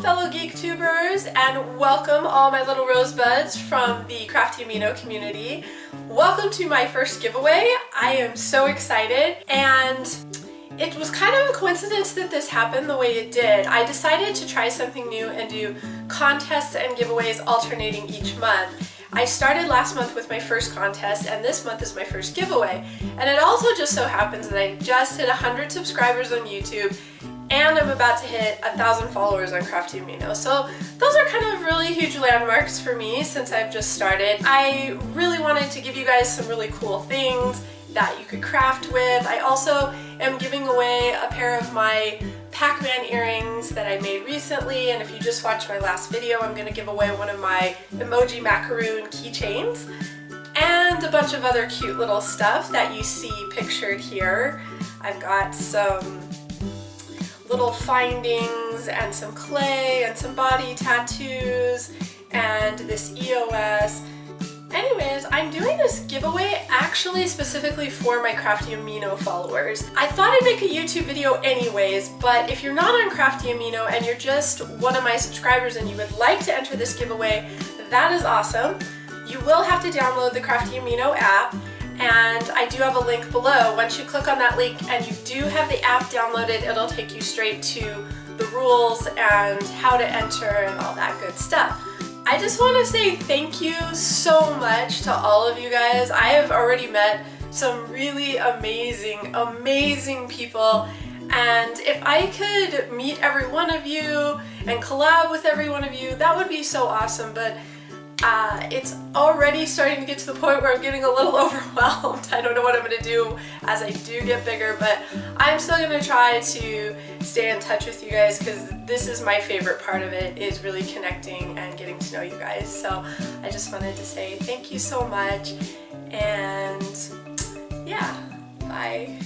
fellow GeekTubers, and welcome all my little rosebuds from the Crafty Amino community. Welcome to my first giveaway. I am so excited, and it was kind of a coincidence that this happened the way it did. I decided to try something new and do contests and giveaways alternating each month. I started last month with my first contest, and this month is my first giveaway. And it also just so happens that I just hit 100 subscribers on YouTube, and I'm about to hit 1,000 followers on Crafty Amino. So those are kind of really huge landmarks for me since I've just started. I really wanted to give you guys some really cool things that you could craft with. I also am giving away a pair of my Pac-Man earrings that I made recently, and if you just watched my last video, I'm going to give away one of my emoji macaroon keychains and a bunch of other cute little stuff that you see pictured here. I've got some little findings and some clay and some body tattoos and this EOS. Anyways, I'm doing this giveaway actually specifically for my Crafty Amino followers. I thought I'd make a YouTube video anyways, but if you're not on Crafty Amino and you're just one of my subscribers and you would like to enter this giveaway, that is awesome. You will have to download the Crafty Amino app, and I do have a link below. Once you click on that link and you do have the app downloaded, it'll take you straight to the rules and how to enter and all that good stuff. I just want to say thank you so much to all of you guys. I have already met some really amazing people, and if I could meet every one of you and collab with every one of you, that would be so awesome. But it's already starting to get to the point where I'm getting a little overwhelmed. I don't know what I'm going to do as I do get bigger, but I'm still going to try to stay in touch with you guys because this is my favorite part of it, is really connecting and getting to know you guys. So I just wanted to say thank you so much, and yeah, bye.